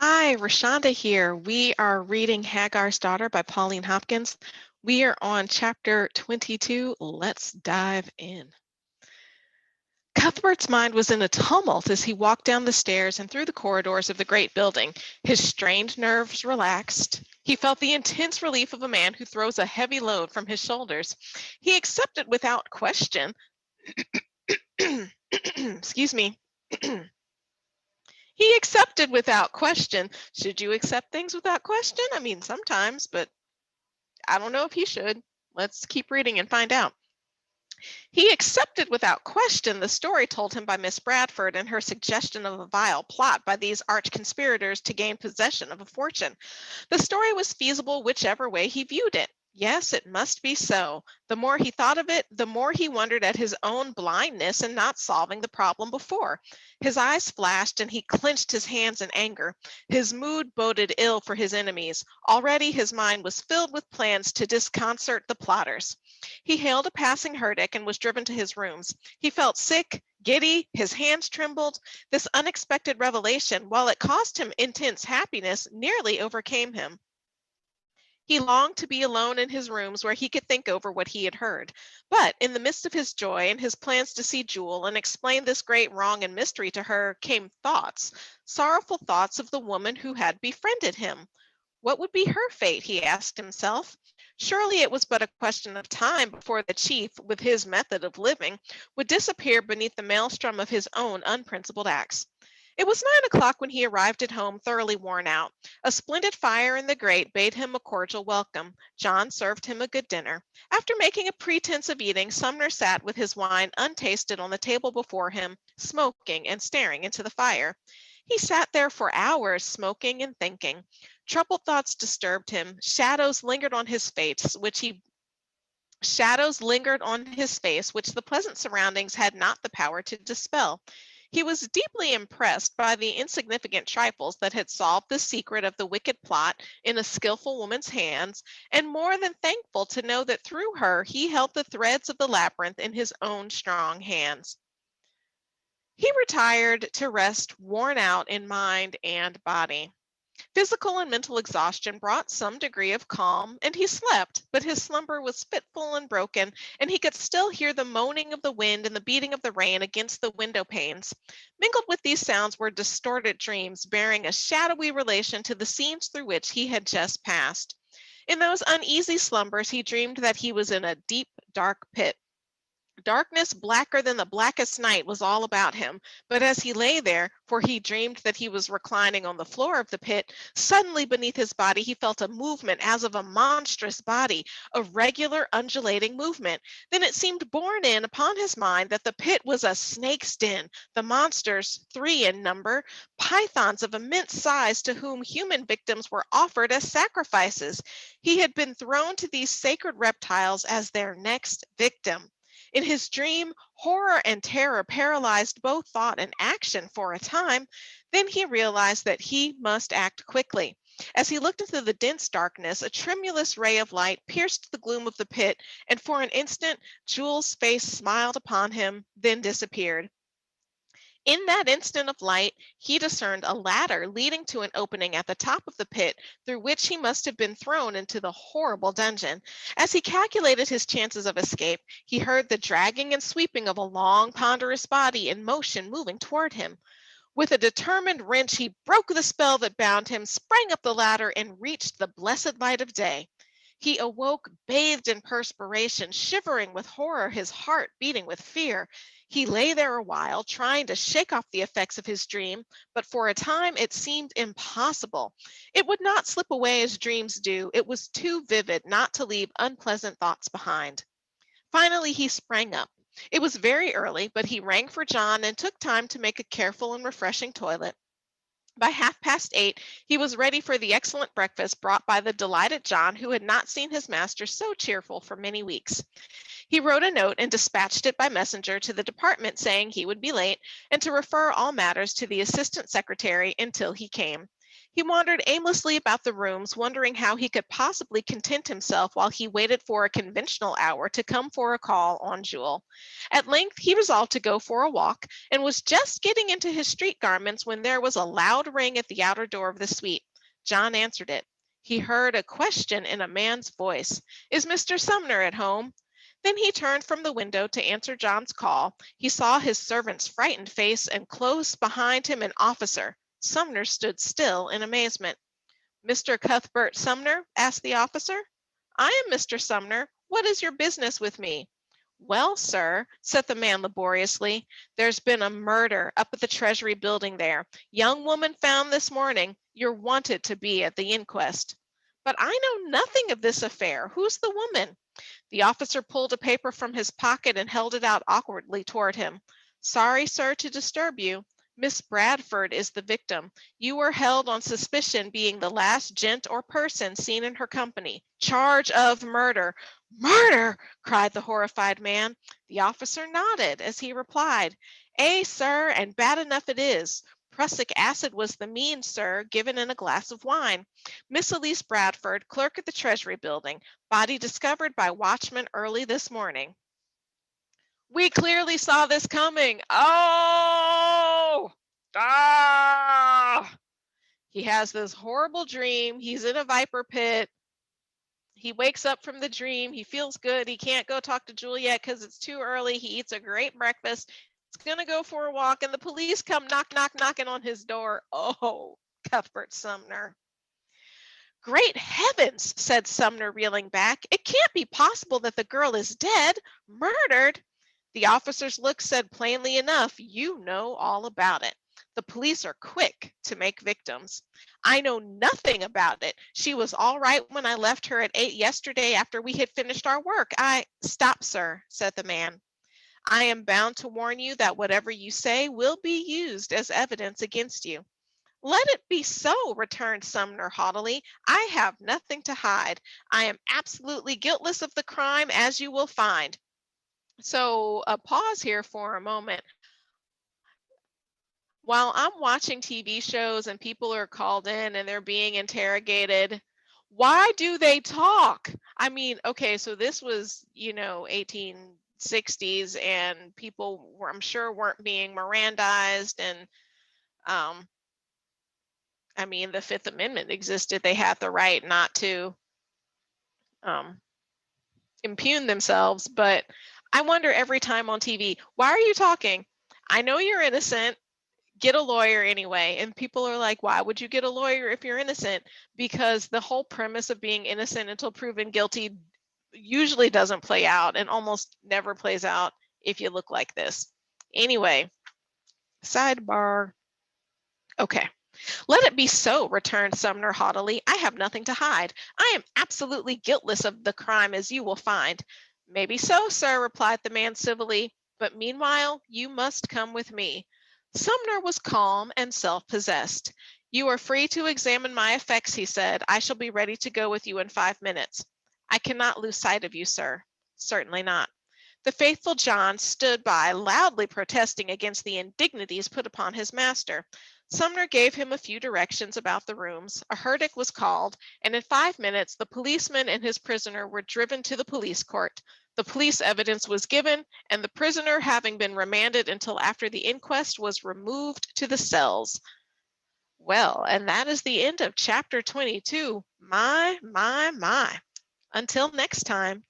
Hi, Rashonda here. We are reading Hagar's Daughter by Pauline Hopkins. We are on chapter 22. Let's dive in. Cuthbert's mind was in a tumult as he walked down the stairs and through the corridors of the great building. His strained nerves relaxed. He felt the intense relief of a man who throws a heavy load from his shoulders. He accepted without question. Excuse me. He accepted without question. Should you accept things without question? I mean, sometimes, but I don't know if he should. Let's keep reading and find out. He accepted without question the story told him by Miss Bradford and her suggestion of a vile plot by these arch conspirators to gain possession of a fortune. The story was feasible whichever way he viewed it. Yes, it must be so. The more he thought of it, the more he wondered at his own blindness in not solving the problem before. His eyes flashed and he clenched his hands in anger. His mood boded ill for his enemies. Already his mind was filled with plans to disconcert the plotters. He hailed a passing herdic and was driven to his rooms. He felt sick, giddy, his hands trembled. This unexpected revelation, while it caused him intense happiness, nearly overcame him. He longed to be alone in his rooms where he could think over what he had heard. But in the midst of his joy and his plans to see Jewel and explain this great wrong and mystery to her came thoughts, sorrowful thoughts of the woman who had befriended him. What would be her fate, he asked himself. Surely it was but a question of time before the chief, with his method of living, would disappear beneath the maelstrom of his own unprincipled acts. It was 9 o'clock when he arrived at home thoroughly worn out. A splendid fire in the grate bade him a cordial welcome. John served him a good dinner. After making a pretense of eating, Sumner sat with his wine untasted on the table before him, smoking and staring into the fire. He sat there for hours, smoking and thinking. Troubled thoughts disturbed him. Shadows lingered on his face, which the pleasant surroundings had not the power to dispel. He was deeply impressed by the insignificant trifles that had solved the secret of the wicked plot in a skillful woman's hands, and more than thankful to know that through her he held the threads of the labyrinth in his own strong hands. He retired to rest, worn out in mind and body. Physical and mental exhaustion brought some degree of calm, and he slept, but his slumber was fitful and broken, and he could still hear the moaning of the wind and the beating of the rain against the window panes. Mingled with these sounds were distorted dreams bearing a shadowy relation to the scenes through which he had just passed. In those uneasy slumbers, he dreamed that he was in a deep, dark pit. Darkness blacker than the blackest night was all about him, but as he lay there, for he dreamed that he was reclining on the floor of the pit, suddenly beneath his body he felt a movement as of a monstrous body, a regular undulating movement. Then it seemed borne in upon his mind that the pit was a snake's den, the monsters, 3 in number, pythons of immense size to whom human victims were offered as sacrifices. He had been thrown to these sacred reptiles as their next victim. In his dream, horror and terror paralyzed both thought and action for a time. Then he realized that he must act quickly. As he looked into the dense darkness, a tremulous ray of light pierced the gloom of the pit, and for an instant, Jewel's face smiled upon him, then disappeared. In that instant of light, he discerned a ladder leading to an opening at the top of the pit, through which he must have been thrown into the horrible dungeon. As he calculated his chances of escape, he heard the dragging and sweeping of a long, ponderous body in motion moving toward him. With a determined wrench, he broke the spell that bound him, sprang up the ladder, and reached the blessed light of day. He awoke bathed in perspiration, shivering with horror, his heart beating with fear. He lay there a while, trying to shake off the effects of his dream, but for a time it seemed impossible. It would not slip away as dreams do. It was too vivid not to leave unpleasant thoughts behind. Finally, he sprang up. It was very early, but he rang for John and took time to make a careful and refreshing toilet. By 8:30, he was ready for the excellent breakfast brought by the delighted John, who had not seen his master so cheerful for many weeks. He wrote a note and dispatched it by messenger to the department saying he would be late and to refer all matters to the assistant secretary until he came. He wandered aimlessly about the rooms, wondering how he could possibly content himself while he waited for a conventional hour to come for a call on Jewel. At length, he resolved to go for a walk and was just getting into his street garments when there was a loud ring at the outer door of the suite. John answered it. He heard a question in a man's voice. "Is Mr. Sumner at home?" Then he turned from the window to answer John's call. He saw his servant's frightened face and close behind him an officer. Sumner stood still in amazement. "Mr. Cuthbert Sumner?" asked the officer. "I am Mr. Sumner. What is your business with me?" "Well, sir," said the man laboriously, "there's been a murder up at the Treasury building there. Young woman found this morning. You're wanted to be at the inquest." "But I know nothing of this affair. Who's the woman?" The officer pulled a paper from his pocket and held it out awkwardly toward him. "Sorry, sir, to disturb you. Miss Bradford is the victim. You were held on suspicion being the last gent or person seen in her company. Charge of murder." "Murder!" cried the horrified man. The officer nodded as he replied, "Ay, sir, and bad enough it is. Prussic acid was the means, sir, given in a glass of wine. Miss Elise Bradford, clerk at the Treasury building. Body discovered by watchman early this morning." "We clearly saw this coming. Oh! Ah!" He has this horrible dream. He's in a viper pit. He wakes up from the dream. He feels good. He can't go talk to Juliet because it's too early. He eats a great breakfast. He's going to go for a walk, and the police come knocking on his door. Oh, Cuthbert Sumner. "Great heavens," said Sumner, reeling back. "It can't be possible that the girl is dead, murdered." The officer's look said plainly enough, "You know all about it. The police are quick to make victims." "I know nothing about it. She was all right when I left her at 8 yesterday after we had finished our work. Stop, sir," said the man. "I am bound to warn you that whatever you say will be used as evidence against you." "Let it be so," returned Sumner haughtily. "I have nothing to hide. I am absolutely guiltless of the crime, as you will find." So a pause here for a moment. While I'm watching TV shows and people are called in and they're being interrogated, why do they talk? I mean, okay, so this was, 1860s, and people were, I'm sure, weren't being Mirandized, and um, I mean, the Fifth Amendment existed. They had the right not to um, impugn themselves. But I wonder every time on TV, why are you talking? I know you're innocent. Get a lawyer anyway. And people are like, why would you get a lawyer if you're innocent? Because the whole premise of being innocent until proven guilty usually doesn't play out, and almost never plays out if you look like this. Anyway, sidebar. Okay. "Let it be so," returned Sumner haughtily. "I have nothing to hide. I am absolutely guiltless of the crime, as you will find." "Maybe so, sir," replied the man civilly, "but meanwhile you must come with me." Sumner was calm and self-possessed. "You are free to examine my effects," he said. "I shall be ready to go with you in 5 minutes." "I cannot lose sight of you, sir." "Certainly not." The faithful John stood by, loudly protesting against the indignities put upon his master. Sumner gave him a few directions about the rooms. A herdic was called, and in 5 minutes the policeman and his prisoner were driven to the police court. The police evidence was given, and the prisoner, having been remanded until after the inquest, was removed to the cells. Well, and that is the end of chapter 22. My. Until next time.